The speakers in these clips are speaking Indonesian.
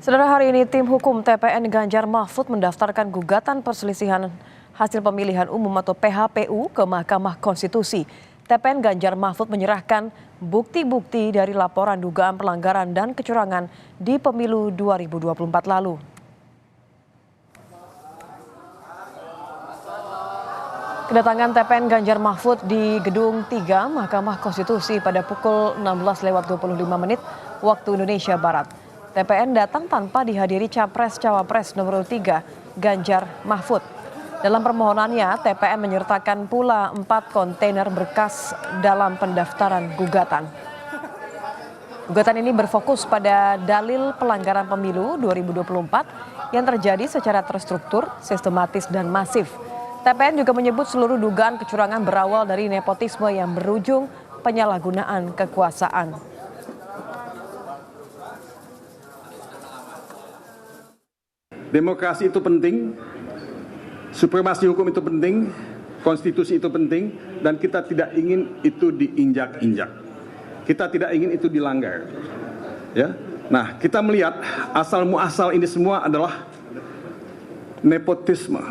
Saudara, hari ini tim hukum TPN Ganjar Mahfud mendaftarkan gugatan perselisihan hasil pemilihan umum atau PHPU ke Mahkamah Konstitusi. TPN Ganjar Mahfud menyerahkan bukti-bukti dari laporan dugaan pelanggaran dan kecurangan di pemilu 2024 lalu. Kedatangan TPN Ganjar Mahfud di Gedung 3 Mahkamah Konstitusi pada pukul 16.25 waktu Indonesia Barat. TPN datang tanpa dihadiri Capres-Cawapres nomor 3 Ganjar Mahfud. Dalam permohonannya, TPN menyertakan pula 4 kontainer berkas dalam pendaftaran gugatan. Gugatan ini berfokus pada dalil pelanggaran pemilu 2024 yang terjadi secara terstruktur, sistematis, dan masif. TPN juga menyebut seluruh dugaan kecurangan berawal dari nepotisme yang berujung penyalahgunaan kekuasaan. Demokrasi itu penting, supremasi hukum itu penting, konstitusi itu penting, dan kita tidak ingin itu diinjak-injak. Kita tidak ingin itu dilanggar. Ya. Nah, kita melihat asal muasal ini semua adalah nepotisme.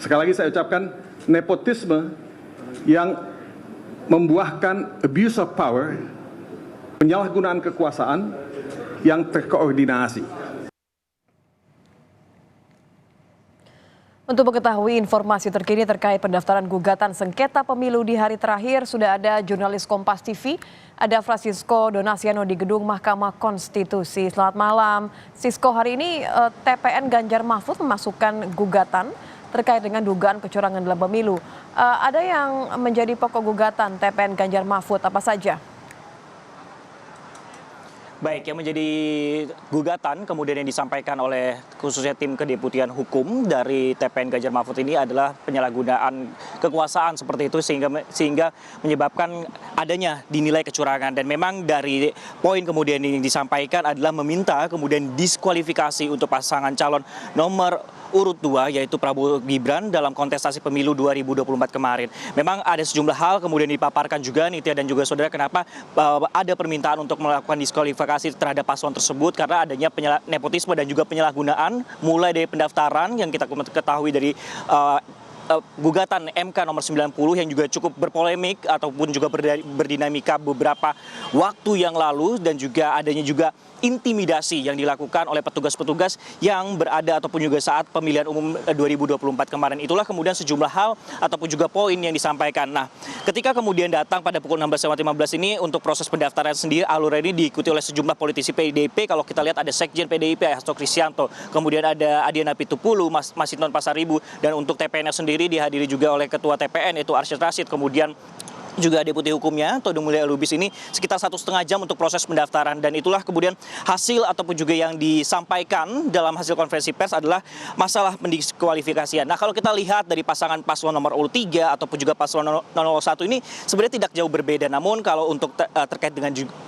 Sekali lagi saya ucapkan nepotisme yang membuahkan abuse of power, penyalahgunaan kekuasaan yang terkoordinasi. Untuk mengetahui informasi terkini terkait pendaftaran gugatan sengketa pemilu di hari terakhir, sudah ada jurnalis Kompas TV, ada Francisco Donasiano di Gedung Mahkamah Konstitusi. Selamat malam, Sisko. Hari ini TPN Ganjar Mahfud memasukkan gugatan terkait dengan dugaan kecurangan dalam pemilu. Ada yang menjadi pokok gugatan TPN Ganjar Mahfud, apa saja? Baik, yang menjadi gugatan kemudian yang disampaikan oleh khususnya tim kedeputian hukum dari TPN Ganjar Mahfud ini adalah penyalahgunaan kekuasaan seperti itu sehingga menyebabkan adanya dinilai kecurangan. Dan memang dari poin kemudian yang disampaikan adalah meminta kemudian diskualifikasi untuk pasangan calon nomor urut 2 yaitu Prabowo Gibran dalam kontestasi pemilu 2024 kemarin. Memang ada sejumlah hal kemudian dipaparkan juga Nitya dan juga saudara kenapa ada permintaan untuk melakukan diskualifikasi terhadap paslon tersebut karena adanya nepotisme dan juga penyalahgunaan mulai dari pendaftaran yang kita ketahui dari gugatan MK nomor 90 yang juga cukup berpolemik ataupun juga berdinamika beberapa waktu yang lalu, dan juga adanya juga intimidasi yang dilakukan oleh petugas-petugas yang berada ataupun juga saat pemilihan umum 2024 kemarin. Itulah kemudian sejumlah hal ataupun juga poin yang disampaikan. Nah, ketika kemudian datang pada pukul 16.15 ini untuk proses pendaftaran sendiri, alur ini diikuti oleh sejumlah politisi PDIP. Kalau kita lihat ada Sekjen PDIP Hasto Kristianto, kemudian ada Adiana Pitupulu, Masinton Pasaribu, dan untuk TPN sendiri dihadiri juga oleh Ketua TPN yaitu Arsyad Rashid, kemudian juga deputi hukumnya Todung Mulya Lubis. Ini sekitar 1,5 jam untuk proses pendaftaran, dan itulah kemudian hasil ataupun juga yang disampaikan dalam hasil konferensi pers adalah masalah pendiskualifikasian. Nah, kalau kita lihat dari pasangan paslon nomor urut 3 ataupun juga paslon 01 ini sebenarnya tidak jauh berbeda, namun kalau untuk terkait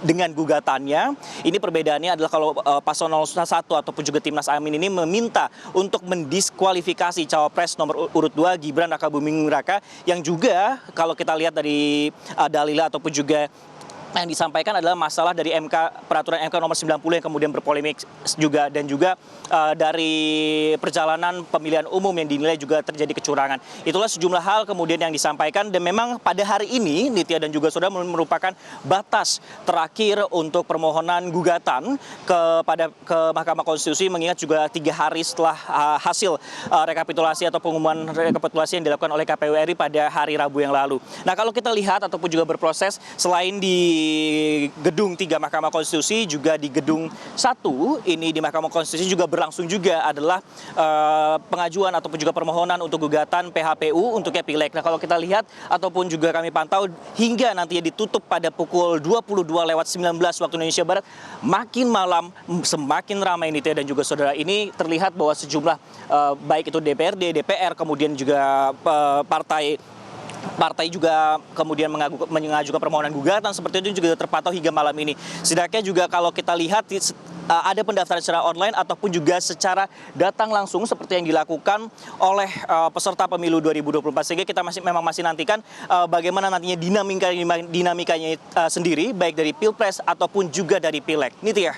dengan gugatannya ini perbedaannya adalah kalau paslon 01 ataupun juga Timnas Amin ini meminta untuk mendiskualifikasi cawapres nomor urut 2 Gibran Rakabuming Raka, yang juga kalau kita lihat dari dalil ataupun juga yang disampaikan adalah masalah dari peraturan MK nomor 90 yang kemudian berpolemik juga, dan juga dari perjalanan pemilihan umum yang dinilai juga terjadi kecurangan. Itulah sejumlah hal kemudian yang disampaikan, dan memang pada hari ini Nitya dan juga saudara merupakan batas terakhir untuk permohonan gugatan ke Mahkamah Konstitusi, mengingat juga 3 hari setelah hasil rekapitulasi atau pengumuman rekapitulasi yang dilakukan oleh KPU RI pada hari Rabu yang lalu. Nah, kalau kita lihat ataupun juga berproses selain di Gedung 3 Mahkamah Konstitusi, juga di Gedung 1 ini di Mahkamah Konstitusi juga berlangsung juga adalah pengajuan ataupun juga permohonan untuk gugatan PHPU untuk pileg. Nah, kalau kita lihat ataupun juga kami pantau hingga nantinya ditutup pada pukul 22:19 waktu Indonesia Barat, makin malam semakin ramai ini dan juga saudara. Ini terlihat bahwa sejumlah baik itu DPRD, DPR, kemudian juga partai juga kemudian mengajukan permohonan gugatan seperti itu juga terpantau hingga malam ini. Setidaknya juga kalau kita lihat ada pendaftaran secara online ataupun juga secara datang langsung seperti yang dilakukan oleh peserta pemilu 2024, sehingga kita memang masih nantikan bagaimana nantinya dinamikanya sendiri baik dari Pilpres ataupun juga dari Pileg. Nitya.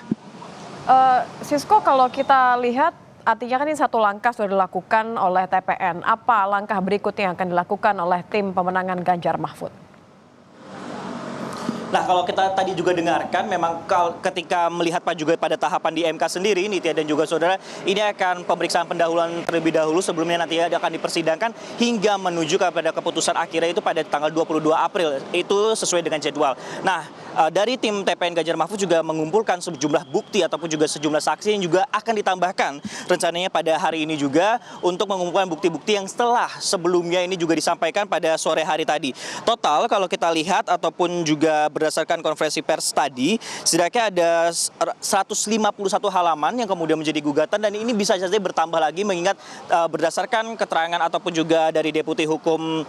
Sisko, kalau kita lihat artinya kan ini satu langkah sudah dilakukan oleh TPN. Apa langkah berikutnya yang akan dilakukan oleh tim pemenangan Ganjar Mahfud? Nah, kalau kita tadi juga dengarkan, memang ketika melihat Pak juga pada tahapan di MK sendiri, Nitya dan juga saudara, ini akan pemeriksaan pendahuluan terlebih dahulu sebelumnya nanti akan dipersidangkan hingga menuju kepada keputusan akhirnya itu pada tanggal 22 April. Itu sesuai dengan jadwal. Nah, dari tim TPN Ganjar Mahfud juga mengumpulkan sejumlah bukti ataupun juga sejumlah saksi yang juga akan ditambahkan rencananya pada hari ini juga untuk mengumpulkan bukti-bukti yang setelah sebelumnya ini juga disampaikan pada sore hari tadi. Total kalau kita lihat ataupun juga berdasarkan konferensi pers tadi, setidaknya ada 151 halaman yang kemudian menjadi gugatan dan ini bisa saja bertambah lagi mengingat berdasarkan keterangan ataupun juga dari Deputi Hukum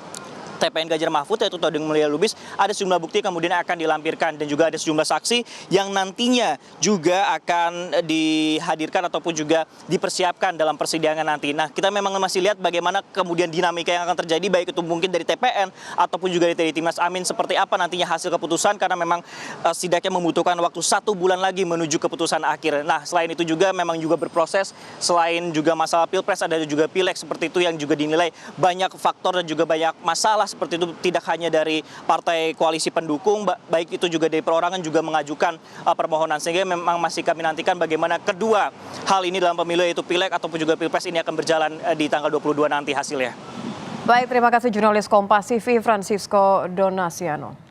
TPN Ganjar Mahfud yaitu Todung Mulia Lubis, ada sejumlah bukti kemudian akan dilampirkan dan juga ada sejumlah saksi yang nantinya juga akan dihadirkan ataupun juga dipersiapkan dalam persidangan nanti. Nah, kita memang masih lihat bagaimana kemudian dinamika yang akan terjadi baik itu mungkin dari TPN ataupun juga dari Timnas Amin seperti apa nantinya hasil keputusan karena memang setidaknya membutuhkan waktu 1 bulan lagi menuju keputusan akhir. Nah, selain itu juga memang juga berproses selain juga masalah Pilpres ada juga Pileg seperti itu yang juga dinilai banyak faktor dan juga banyak masalah seperti itu tidak hanya dari partai koalisi pendukung, baik itu juga dari perorangan juga mengajukan permohonan sehingga memang masih kami nantikan bagaimana kedua hal ini dalam pemilu yaitu Pileg ataupun juga Pilpres ini akan berjalan di tanggal 22 nanti hasilnya. Baik, terima kasih jurnalis Kompas TV Francisco Donasiano.